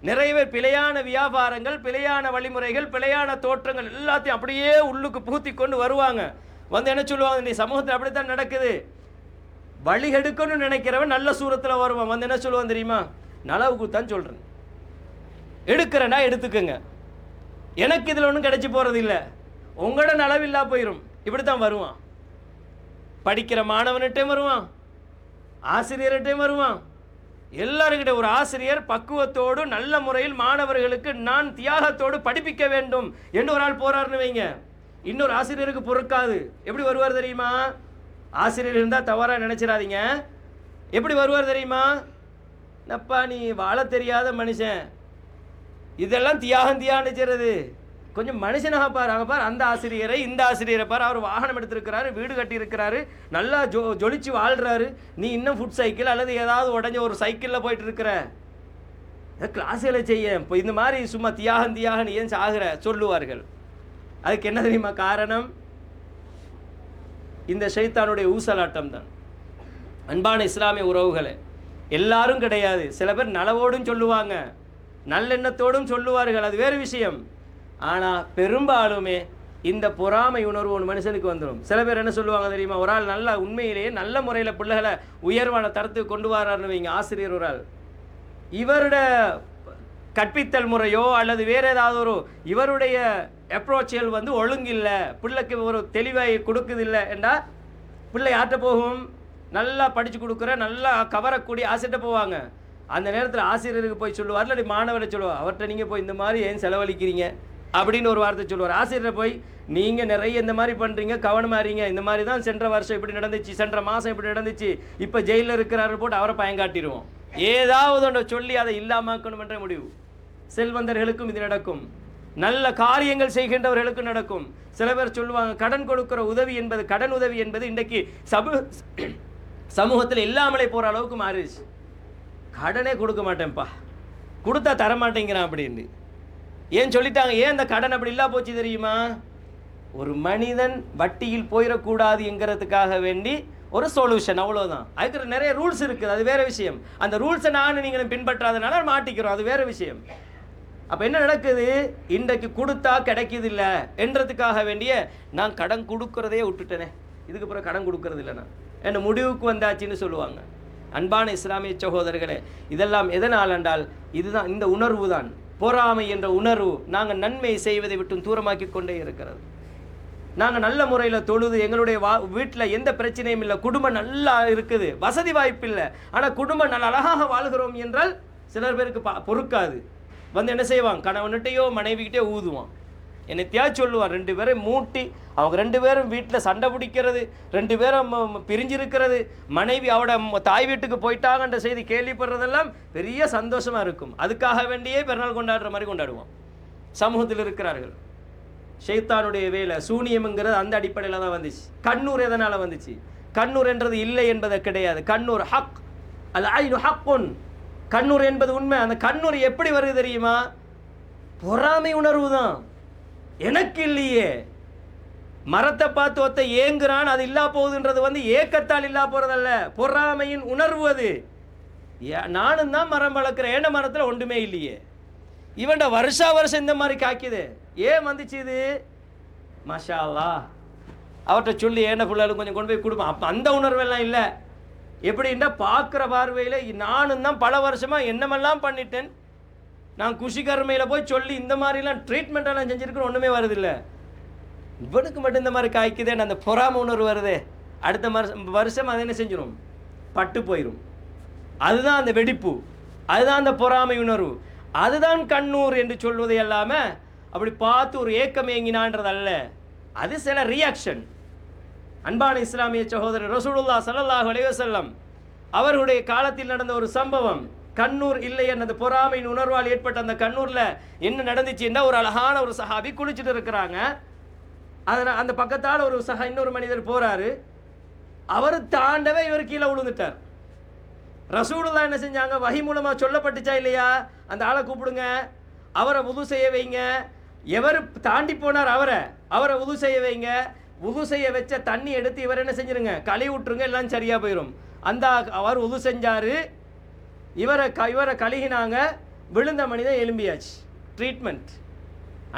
நிறைய பேர் பிழையான வியாபாரங்கள், பிழையான வழிமுறைகள், பிழையான தோற்றங்கள் எல்லாத்தையும் அப்படியே உள்ளுக்கு பூத்தி கொண்டு வருவாங்க. வந்து என்ன சொல்லுவாங்க, நீ சமூகத்தில் அப்படித்தான் நடக்குது, வழி எடுக்கணும்னு நினைக்கிறவன் நல்ல சூரத்தில் வருவான். வந்து என்ன சொல்லுவான் தெரியுமா? நலவுக்கு தான் சொல்கிறேன், எடுக்கிறேன்னா எடுத்துக்கங்க, எனக்கு இதில் ஒன்றும் கிடைச்சி போகிறது இல்லை, உங்களோட நலவில்லா போயிடும். இப்படித்தான் வருவான். படிக்கிற மாணவன்கிட்டையும் வருவான், ஆசிரியர்கிட்டையும் வருவான், எல்லாருக்கிட்ட. ஒரு ஆசிரியர் பக்குவத்தோடு நல்ல முறையில் மாணவர்களுக்கு நான் தியாகத்தோடு படிப்பிக்க வேண்டும் என்று ஒரு ஆள் போறாருன்னு வைங்க, இன்னொரு ஆசிரியருக்கு பொறுக்காது. எப்படி வருவார் தெரியுமா? ஆசிரியர் இருந்தால் தவறாக நினைச்சிடாதீங்க. எப்படி வருவார் தெரியுமா? நப்பா நீ வாழ தெரியாத மனுஷன், இதெல்லாம் தியாகம் செய்கிறது, கொஞ்சம் மனுஷனாக பாரு. அங்கே பார், அந்த ஆசிரியரை இந்த ஆசிரியரை பார், அவர் வாகனம் எடுத்திருக்கிறாரு, வீடு கட்டி இருக்கிறாரு, நல்லா ஜொலிச்சு வாழ்கிறாரு, நீ இன்னும் ஃபுட் சைக்கிள் அல்லது ஏதாவது உடஞ்ச ஒரு சைக்கிளில் போயிட்டு இருக்கிற, கிளாஸில் செய்ய இப்போ இந்த மாதிரி சும்மா தியாகம் ஏன் சாகிற சொல்லுவார்கள். அதுக்கு என்ன தெரியுமா காரணம்? இந்த ஷைத்தானுடைய ஊசலாட்டம் தான். அன்பான இஸ்லாமிய உறவுகளே, எல்லாரும் கிடையாது. சில பேர் நலவோடும் சொல்லுவாங்க, நல்லெண்ணத்தோடும் சொல்லுவார்கள், அது வேறு விஷயம். ஆனால் பெரும்பாலுமே இந்த பொறாமை உணர்வு ஒரு மனுஷனுக்கு வந்துடும். சில பேர் என்ன சொல்லுவாங்க தெரியுமா? ஒரு ஆள் நல்ல உண்மையிலேயே நல்ல முறையில் பிள்ளைகளை உயர்வான தரத்துக்கு கொண்டு வராருன்னு வைங்க, ஆசிரியர் ஒரு ஆள், இவருட கற்பித்தல் முறையோ அல்லது வேறு ஏதாவது ஒரு இவருடைய அப்ரோச்சுகள் வந்து ஒழுங்கில்லை, பிள்ளைக்கு ஒரு தெளிவை கொடுக்குதில்லை என்றால் பிள்ளை யார்கிட்ட போகும்? நல்லா படித்து கொடுக்குற நல்லா கவரக்கூடிய ஆசிரியர்கிட்ட போவாங்க. அந்த நேரத்தில் ஆசிரியருக்கு போய் சொல்லுவார், இல்லாட்டி மாணவரை சொல்லுவார், அவர்கிட்ட நீங்கள் போய் இந்த மாதிரி ஏன் செலவழிக்கிறீங்க அப்படின்னு ஒரு வார்த்தை சொல்லுவார். ஆசிரியரை போய் நீங்கள் நிறைய இந்த மாதிரி பண்ணுறீங்க, கவனமாக இருங்க, இந்த மாதிரி தான் சென்ற வருஷம் இப்படி நடந்துச்சு, சென்ற மாதம் இப்படி நடந்துச்சு, இப்போ ஜெயிலில் இருக்கிறாரு போட்டு அவரை பயங்காட்டிடுவோம். ஏதாவது ஒன்று சொல்லி அதை இல்லாமக்கணும் என்ற முடிவு. செல்வந்தர்களுக்கும் இது நடக்கும், நல்ல காரியங்கள் செய்கின்றவர்களுக்கும் நடக்கும். சில பேர் சொல்லுவாங்க, கடன் கொடுக்கிற உதவி என்பது, கடன் உதவி என்பது இன்றைக்கு சமூகத்தில் இல்லாமலே போகிற அளவுக்கு மாறிடுச்சு. கடனே கொடுக்க மாட்டேன்ப்பா, கொடுத்தா தரமாட்டேங்கிறான் அப்படின்னு ஏன் சொல்லிட்டாங்க? ஏன் அந்த கடன் அப்படி இல்லா போச்சு தெரியுமா? ஒரு மனிதன் வட்டியில் போயிடக்கூடாது என்கிறதுக்காக வேண்டி ஒரு சொல்யூஷன், அவ்வளோதான். அதுக்கு நிறைய ரூல்ஸ் இருக்குது, அது வேறு விஷயம். அந்த ரூல்ஸை நானும் நீங்களும் பின்பற்றாதனால மாட்டிக்கிறோம், அது வேறு விஷயம். அப்போ என்ன நடக்குது? இன்றைக்கு கொடுத்தா கிடைக்குதில்ல என்றதுக்காக வேண்டிய நான் கடன் கொடுக்கறதே விட்டுட்டேனே, இதுக்கு பிறகு கடன் கொடுக்கறது இல்லைண்ணா என்ன முடிவுக்கு வந்தாச்சுன்னு சொல்லுவாங்க. அன்பான இஸ்லாமிய சகோதரர்களே, இதெல்லாம் எதனால் என்றால் இதுதான், இந்த உணர்வு தான், பொறாமை என்ற உணர்வு நாங்கள் நன்மை செய்வதை விட்டு தூரமாக்கி கொண்டே இருக்கிறது. நாங்கள் நல்ல முறையில் தொழுது எங்களுடைய வீட்டில் எந்த பிரச்சனையும் இல்லை, குடும்பம் நல்லா இருக்குது, வசதி வாய்ப்பு இல்லை, ஆனால் குடும்பம் நல்ல அழகாக வாழ்கிறோம் என்றால் சிலர் பேருக்கு பொறுக்காது. வந்து என்ன செய்வான்? கணவன்கிட்டையோ மனைவிக்கிட்டே ஊதுவான், என்னத்தையா சொல்லுவான். 2 பேரும் மூட்டி அவங்க 2 பேரும் வீட்டில் சண்டை பிடிக்கிறது, 2 பேரும் பிரிஞ்சிருக்கிறது, மனைவி அவட தாய் வீட்டுக்கு போயிட்டாங்கன்ற செய்தி கேள்விப்படுறதெல்லாம் பெரிய சந்தோஷமாக இருக்கும். அதுக்காக வேண்டியே பெருநாள் கொண்டாடுற மாதிரி கொண்டாடுவான். சமூகத்தில் இருக்கிறார்கள். ஷைத்தானுடைய வேலை சூனியம்ங்கிறது அந்த அடிப்படையில் தான் வந்துச்சு. கண்ணூர் எதனால் வந்துச்சு? கண்ணூர் என்றது இல்லை என்பது கிடையாது. கண்ணூர் ஹக், அது ஐனு ஹக்குன், கண்ணூர் என்பது உண்மை. அந்த கண்ணூர் எப்படி வருது தெரியுமா? பொறாமை உணர்வு தான். எனக்கு இல்லையே, மரத்தை பார்த்து ஒத்த ஏங்குறான், அது இல்லா போகுதுன்றது வந்து ஏக்கத்தால் இல்லா போகிறதல்ல, பொறாமையின் உணர்வு அது. நானும் தான் மரம் வளர்க்குறேன், ஏன மரத்தில் ஒன்றுமே இல்லையே, இவன்ட வருஷம் இந்த மாதிரி காய்க்குது, ஏன் வந்துச்சு இது? மாஷா அல்லாஹ், அவர்கிட்ட சொல்லி ஏன பிள்ளைகளும் கொஞ்சம் கொண்டு போய் கொடுப்போம். அப்போ அந்த உணர்வெல்லாம் இல்லை. எப்படின்னா பார்க்குற பார்வையில் நானும் தான் பல வருஷமாக என்னமெல்லாம் பண்ணிட்டேன், நான் குஷி கருமையில் போய் சொல்லி இந்த மாதிரிலாம் ட்ரீட்மெண்ட்டெல்லாம் செஞ்சுருக்கேன், ஒன்றுமே வருதில்லை, இவனுக்கு மட்டும் இந்த மாதிரி காய்க்குதேன்னு அந்த பொறாமை உணர்வு வருதே, அடுத்த வருஷம் அதை என்ன செஞ்சிடும்? பட்டு போயிடும். அதுதான் அந்த வெடிப்பு, அதுதான் அந்த பொறாமை உணர்வு, அதுதான் கண்ணூர் என்று சொல்வதை எல்லாமே அப்படி பார்த்து ஒரு ஏக்கம் ஏங்கினான்றதல்ல, அது சில ரியாக்ஷன். அன்பான இஸ்லாமிய சகோதரர் ரசூலுல்லாஹ் ஸல்லல்லாஹு அலைஹி வஸல்லம் அவர்களுடைய காலத்தில் நடந்த ஒரு சம்பவம், கண்ணூர் இல்லை என்னது பொறாமையின் உணர்வால் ஏற்பட்ட அந்த கண்ணூர்ல என்ன நடந்துச்சுன்னா, ஒரு அழகான ஒரு சஹாபி குளிச்சுட்டு இருக்கிறாங்க. அதனால் அந்த பக்கத்தால் ஒரு இன்னொரு மனிதர் போறாரு. அவர் தாண்டவே இவர் கீழே விழுந்துட்டார். ரசூலுல்லாஹ் என்ன செஞ்சாங்க, வஹி மூலமா சொல்லப்பட்டுச்சா இல்லையா, அந்த ஆளை கூப்பிடுங்க, அவரை வுது செய்ய வைங்க. எவர் தாண்டி போனார் அவரை வுது செய்ய வைங்க. வுது செய்ய வச்ச தண்ணி எடுத்து இவர் என்ன செஞ்சிருங்க, கழுவி விட்டுருங்க, எல்லாம் சரியா போயிடும். அந்த அவர் வுது செஞ்சாரு, இவரை கழுகினாங்க, விழுந்த மனிதன் எலும்பியாச்சு. ட்ரீட்மெண்ட்.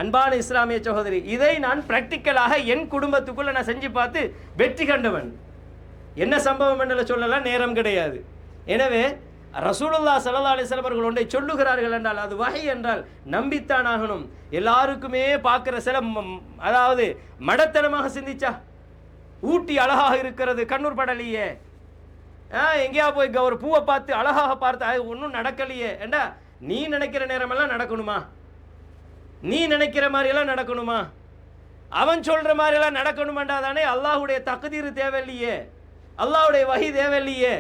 அன்பான இஸ்லாமிய சகோதரி, இதை நான் பிராக்டிக்கலாக என் குடும்பத்துக்குள்ள நான் செஞ்சு பார்த்து வெற்றி கண்டவன். என்ன சம்பவம் என்று சொல்லலாம், நேரம் கிடையாது. எனவே ரசூலுல்லாஹ் ஸல்லல்லாஹு அலைஹி வஸல்லம் அவர்கள் ஒன்றை சொல்லுகிறார்கள் என்றால் அது வஹி என்றால் நம்பித்தான் ஆகணும். எல்லாருக்குமே பார்க்குற சில அதாவது மடத்தனமாக சிந்திச்சா, ஊட்டி அழகாக இருக்கிறது, கண்ணூர் படலையே, எங்கேயா போய் ஒரு பூவை பார்த்து அழகாக பார்த்து அது ஒன்றும் நடக்கலையே ஏண்டா, நீ நினைக்கிற நேரமெல்லாம் நடக்கணுமா? நீ நினைக்கிற மாதிரியெல்லாம் நடக்கணுமா? அவன் சொல்ற மாதிரியெல்லாம் நடக்கணுமாண்டா தானே அல்லாஹுடைய தக்தீர் தேவையில்லையே, அல்லாஹுடைய வஹி தேவையில்லையே.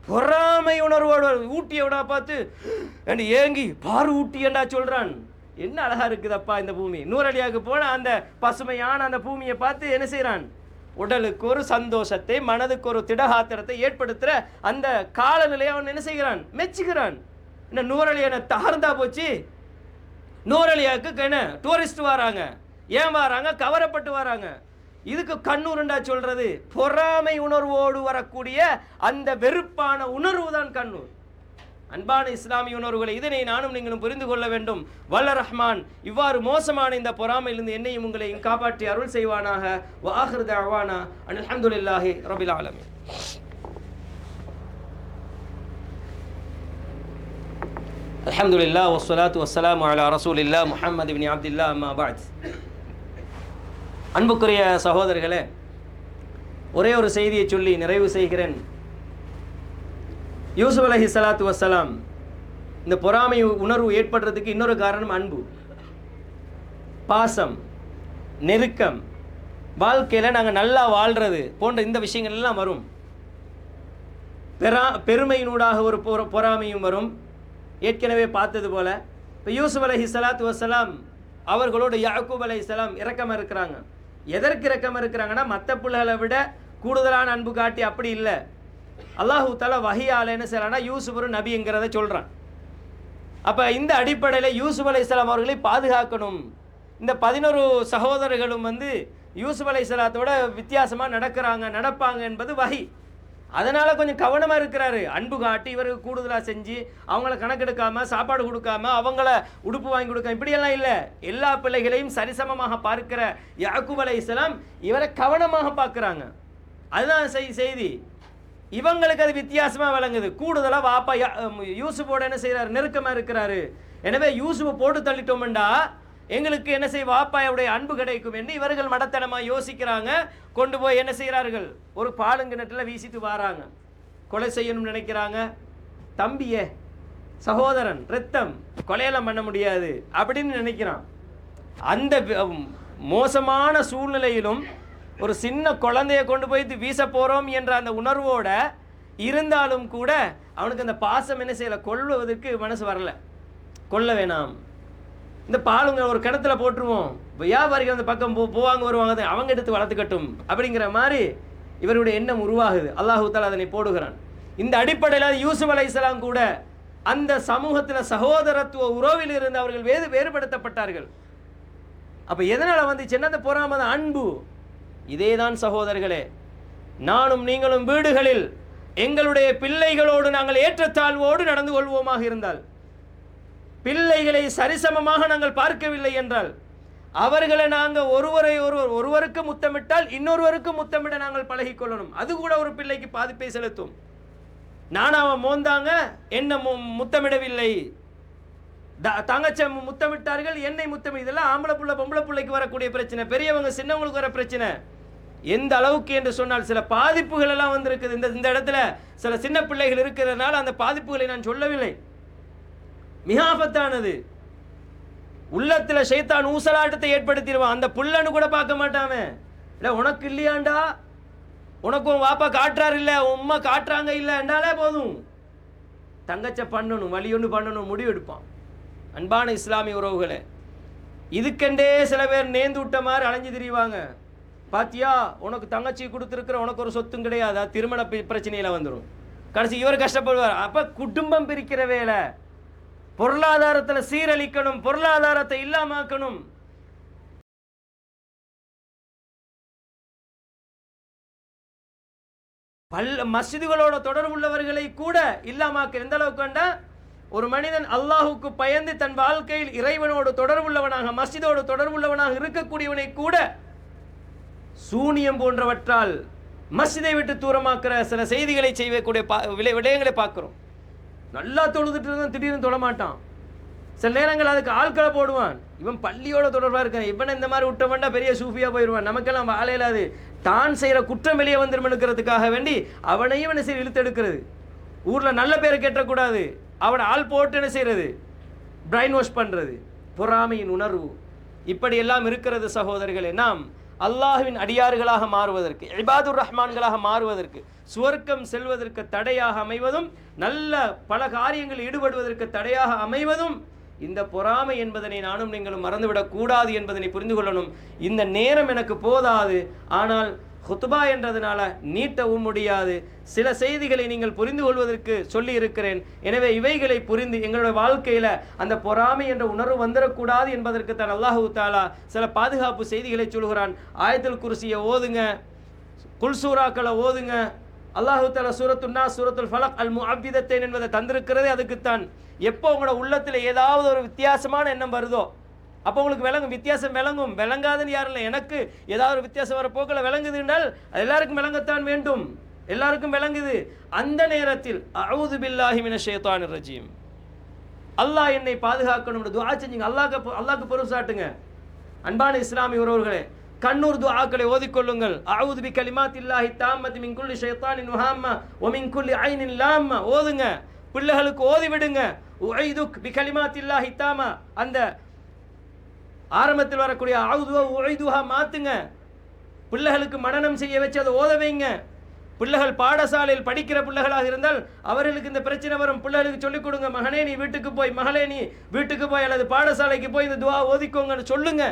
பொறாமை உணர்வோடு ஊட்டியோட பார்த்து ஏங்கி பாரு ஊட்டி என்றா சொல்றான். என்ன அழகா இருக்குதப்பா இந்த பூமி. நூறடியாவுக்கு போன அந்த பசுமையான அந்த பூமியை பார்த்து என்ன செய்யறான், உடலுக்கு ஒரு சந்தோஷத்தை, மனதுக்கு ஒரு திடகாத்திரத்தை ஏற்படுத்துற அந்த காலநிலையை அவன் என்ன செய்கிறான், மெச்சுகிறான். என்ன நூறலியான தகர்ந்தா போச்சு. நூறலியாவுக்கு என்ன டூரிஸ்ட் வராங்க, ஏன் வராங்க, கவரப்பட்டு வராங்க. இதுக்கு கண்ணூர்ண்டா சொல்றது பொறாமை உணர்வோடு வரக்கூடிய அந்த வெறுப்பான உணர்வு தான் கண்ணூர். அன்பான இஸ்லாமிய உணர்வுகளை இதனை நானும் நீங்களும் புரிந்து கொள்ள வேண்டும். வல்ல ரஹ்மான் இவ்வாறு மோசமான இந்த பொறாமையிலிருந்து என்னையும் உங்களையும் காப்பாற்றி அருள் செய்வானாக. வ ஆகிரு தஅவானா அல்ஹம்துலில்லாஹி ரப்பில் ஆலமீன். அல்ஹம்துலில்லாஹ் வஸ்ஸலாத்து வஸ்ஸலாமு அலா ரசூலில்லாஹ் முஹம்மது இப்னு அப்துல்லாஹ் அம்மா பஅத். அன்புக்குரிய சகோதரர்களே, ஒரே ஒரு செய்தியை சொல்லி நிறைவு செய்கிறேன். யூசுப் அலைஹிஸ்ஸலாத்து வஸ்ஸலாம் இந்த பொறாமை உணர்வு ஏற்படுறதுக்கு இன்னொரு காரணம் அன்பு, பாசம், நெருக்கம், வாழ்க்கையில் நாங்கள் நல்லா வாழ்றது போன்ற இந்த விஷயங்கள் எல்லாம் வரும். பெருமையினூடாக ஒரு பொறாமையும் வரும். ஏற்கனவே பார்த்தது போல இப்போ யூசுப் அலைஹிஸ்ஸலாத்து வஸ்ஸலாம் அவர்களோடு யாக்கூப் அலைஹிஸ்ஸலாம் இரக்கமாக இருக்கிறாங்க. எதற்கு இரக்கமாக இருக்கிறாங்கன்னா, மற்ற பிள்ளைகளை விட கூடுதலான அன்பு காட்டி அப்படி இல்லை. அல்லாஹு தஆலா வஹியால என்ன செய்யறான்னா, யூசுப் ஒரு நபிங்கிறத சொல்கிறான். அப்போ இந்த அடிப்படையில் யூசுப் அலைஹிஸ்ஸலாம் அவர்களை பாதுகாக்கணும். இந்த 11 சகோதரர்களும் யூசுப் அலைஹிஸ்ஸலாத்தோட வித்தியாசமாக நடப்பாங்க என்பது வஹி. அதனால் கொஞ்சம் கவனமாக இருக்கிறாரு. அன்பு காட்டி இவருக்கு கூடுதலாக செஞ்சு அவங்கள கணக்கெடுக்காமல், சாப்பாடு கொடுக்காம, அவங்கள உடுப்பு வாங்கி கொடுக்காம, இப்படியெல்லாம் இல்லை. எல்லா பிள்ளைகளையும் சரிசமமாக பார்க்கிற யாக்கூப் அலைஹிஸ்ஸலாம் இவரை கவனமாக பார்க்குறாங்க. அதுதான் செய்தி. இவங்களுக்கு அது வித்தியாசமாக விளங்குது. கூடுதலாக வாப்பா யூசுஃபோட என்ன செய்கிறாரு, நெருக்கமாக இருக்கிறாரு. எனவே யூசுஃபை போட்டு தள்ளிட்டோம்டா எங்களுக்கு என்ன வாப்பாவுடைய அன்பு கிடைக்கும் என்று இவர்கள் மடத்தனமாக யோசிக்கிறாங்க. கொண்டு போய் என்ன செய்கிறார்கள், ஒரு பாலுங்கிணற்றில் வீசிட்டு வராங்க. கொலை செய்யணும்னு நினைக்கிறாங்க. தம்பியே, சகோதரன், ரத்தம், கொலையெல்லாம் பண்ண முடியாது அப்படின்னு நினைக்கிறான். அந்த மோசமான சூழ்நிலையிலும் ஒரு சின்ன குழந்தைய கொண்டு போய் வீச போகிறோம் என்ற அந்த உணர்வோட இருந்தாலும் கூட அவனுக்கு அந்த பாசம் என்ன செய்யலை, கொல்வதற்கு மனசு வரல. கொல்ல வேணாம், இந்த பாலுங்க ஒரு கிணத்துல போட்டுருவோம், வியாபாரிகள் அந்த பக்கம் போவாங்க வருவாங்க, அவங்க எடுத்து வளர்த்துக்கட்டும் அப்படிங்கிற மாதிரி இவருடைய எண்ணம் உருவாகுது. அல்லாஹு தஆலா அதனை போடுகிறான். இந்த அடிப்படையில் யூசுப் அலைஹிஸ்ஸலாம் கூட அந்த சமூகத்தில் சகோதரத்துவ உறவில் இருந்து அவர்கள் வேறுபடுத்தப்பட்டார்கள். அப்போ எதனால் சின்னதை பொறாம அன்பு. இதே தான் சகோதரர்களே, நானும் நீங்களும் வீடுகளில் எங்களுடைய பிள்ளைகளோடு நாங்கள் ஏற்றத்தாழ்வோடு நடந்து கொள்வோமாக இருந்தால், பிள்ளைகளை சரிசமமாக நாங்கள் பார்க்கவில்லை என்றால், அவர்களை நாங்கள் ஒருவருக்கு முத்தமிட்டால் இன்னொருவருக்கு முத்தமிட நாங்கள் பழகிக்கொள்ளணும். அது கூட ஒரு பிள்ளைக்கு பாதிப்பை செலுத்தும். நான் அவன் மோந்தாங்க, என்ன முத்தமிடவில்லை, தங்கச்ச முத்தமிட்டார்கள், என்னை முத்தமிட, இதெல்லாம் ஆம்பளை புள்ள பொம்பளை பிள்ளைக்கு வரக்கூடிய பிரச்சனை, பெரியவங்க சின்னவங்களுக்கு வர பிரச்சனை. எந்த அளவுக்கு என்று சொன்னால் சில பாதிப்புகள் எல்லாம் வந்திருக்குது. இந்த இடத்துல சில சின்ன பிள்ளைகள் இருக்கிறதுனால அந்த பாதிப்புகளை நான் சொல்லவில்லை. மிக ஆபத்தானது. உள்ளத்தில் ஷைத்தான் ஊசலாட்டத்தை ஏற்படுத்திடுவான். அந்த புள்ளன்னு கூட பார்க்க மாட்டாமே. இல்லை உனக்கு இல்லையாண்டா, உனக்கு உன் வாப்பா காட்டுறாரு இல்லை, உன் உம்மா காட்டுறாங்க இல்லை என்றாலே போதும். தங்கச்ச பண்ணணும், வழி ஒன்று பண்ணணும், முடிவு எடுப்பான். அன்பான இஸ்லாமிய உறவுகளே, இதுக்கெண்டே சில பேர் நேர்ந்து விட்ட மாதிரி அலைஞ்சு திரிவாங்க. பாத்தியா, உனக்கு தங்கச்சி கொடுத்துருக்குற, உனக்கு ஒரு சொத்தும் கிடையாது, திருமண பிரச்சனையில வந்துடும். கடைசி இவர் கஷ்டப்படுவார். அப்ப குடும்பம் பிரிக்கிற வேலை, பொருளாதாரத்தில் சீரழிக்கணும், பொருளாதாரத்தை இல்லாமக்கணும். மஸ்ஜிதுகளோட தொடர்புள்ளவர்களை கூட இல்லாமக்க எந்த அளவுக்கு கண்டா, ஒரு மனிதன் அல்லாஹுக்கு பயந்து தன் வாழ்க்கையில் இறைவனோடு தொடர்புள்ளவனாக, மஸ்ஜிதோடு தொடர்புள்ளவனாக இருக்கக்கூடியவனை கூட சூனியம் போன்றவற்றால் மஸ்ஜிதை விட்டு தூரமாக்குற சில செய்திகளை செய்யக்கூடிய விடயங்களை பார்க்கிறோம். நல்லா தொழுதுட்டு இருந்தான், திடீர்னு தொழ மாட்டான். சில நேரங்கள் அதுக்கு ஆட்களை போடுவான். இவன் பள்ளியோட தொடர்பாக இருக்கான், இவனை இந்த மாதிரி விட்டவன்டா பெரிய சூஃபியா போயிடுவான், நமக்கெல்லாம் வாழையிலாது, தான் செய்கிற குற்றம் வெளியே வந்துருமெனுக்கிறதுக்காக வேண்டி அவனையும் என்ன செய்ய இழுத்தெடுக்கிறது. ஊரில் நல்ல பேரை கேட்டக்கூடாது, அவனை ஆள் போட்டு என்ன செய்கிறது, பிரைன் வாஷ் பண்ணுறது, பொறாமையின் உணர்வு, இப்படி எல்லாம் இருக்கிறது. சகோதரர்களே, நாம் அல்லாஹ்வின் அடியார்களாக மாறுவதற்கு, இபாதுர் ரஹ்மான்களாக மாறுவதற்கு, சுவர்க்கம் செல்வதற்கு தடையாக அமைவதும், நல்ல பல காரியங்கள் ஈடுபடுவதற்கு தடையாக அமைவதும் இந்த பொறாமை என்பதனை நானும் நீங்களும் மறந்துவிடக் கூடாது என்பதனை புரிந்து கொள்ளணும். இந்த நேரம் எனக்கு போதாது, ஆனால் ஹுத்பா என்றதுனால நீட்டவும் முடியாது. சில செய்திகளை நீங்கள் புரிந்து கொள்வதற்கு சொல்லி இருக்கிறேன். எனவே இவைகளை புரிந்து எங்களுடைய வாழ்க்கையில் அந்த பொறாமை என்ற உணர்வு வந்துடக்கூடாது என்பதற்கு தான் அல்லாஹு தாலா சில பாதுகாப்பு செய்திகளை சொல்கிறான். ஆயத்துல் குர்சியை ஓதுங்க, குல் சூராக்களை ஓதுங்க. அல்லாஹு தாலா சூரத்துன்னா சூரத்துல் ஃபலக் அல் முஅவ்விதத்தைன் என்பதை தந்திருக்கிறதே அதுக்குத்தான். எப்போ உங்களோட உள்ளத்தில் ஏதாவது ஒரு வித்தியாசமான எண்ணம் வருதோ அப்போ உங்களுக்கு விளங்கும், வித்தியாசம் விளங்கும். விளங்காதுன்னு யாரும் இல்லை, எனக்கு ஏதாவது ஒரு வித்தியாசம் வர போக்கில் விளங்குது என்றால் எல்லாருக்கும் விளங்கத்தான் வேண்டும், எல்லாருக்கும் விளங்குது. அந்த நேரத்தில் அஊது பில்லாஹி மினஷ் ஷைத்தானிர் ரஜீம், அல்லாஹ் என்னை பாதுகாக்கணும் துஆ செஞ்சுங்க, அல்லாஹ்க்கு பொறுசாட்டுங்க. அன்பான இஸ்லாமிய உறவுகளே, கண்ணூர் துஆக்களை ஓதிக்கொள்ளுங்கள். அஊது பி கலிமாத்தில்லாஹி தாம்மத்தி மின் குல்லி ஷைத்தானின் வஹாம்மா வ மின் குல்லி ஐனின் லாம்மா ஓதுங்க. பிள்ளைகளுக்கு ஓதி விடுங்க. உஐதுக் பி கலிமாத்தில்லாஹி தாம்மா, அந்த ஆரம்பத்தில் வரக்கூடிய அவுதுவா உஐதுஹா மாத்துங்க. பிள்ளைகளுக்கு மனனம் செய்ய வச்சு அதை ஓத வைங்க. பிள்ளைகள் பாடசாலையில் படிக்கிற பிள்ளைகளாக இருந்தால் அவர்களுக்கு இந்த பிரச்சனை வரும், பிள்ளைகளுக்கு சொல்லிக் கொடுங்க. மகனே நீ வீட்டுக்கு போய், மகளே நீ வீட்டுக்கு போய் அல்லது பாடசாலைக்கு போய் இந்த துஆ ஓதிக்கோங்கன்னு சொல்லுங்க.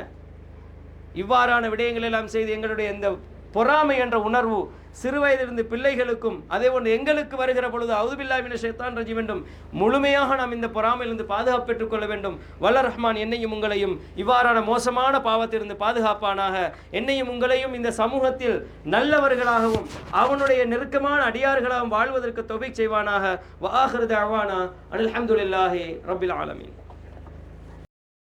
இவ்வாறான விடயங்கள் எல்லாம் செய்து எங்களுடைய இந்த பொறாமை என்ற உணர்வு சிறுவயதிலிருந்து பிள்ளைகளுக்கும் அதே போன்று எங்களுக்கு வருகிற பொழுது அஊது பில்லாஹி மினஷ் ஷைத்தானிர் ரஜீம் என்றும் முழுமையாக நாம் இந்த பொறாமையிலிருந்து பாதுகாப்பு பெற்றுக் கொள்ள வேண்டும். வல்ல ரஹ்மான் என்னையும் உங்களையும் இவ்வாறான மோசமான பாவத்திலிருந்து பாதுகாப்பானாக. என்னையும் உங்களையும் இந்த சமூகத்தில் நல்லவர்களாகவும் அவனுடைய நெருக்கமான அடியார்களாகவும் வாழ்வதற்கு தௌஃபீக் செய்வானாக. வ ஆகிரு தஅவானா அல்ஹம்துலில்லாஹி ரப்பில் ஆலமீன்.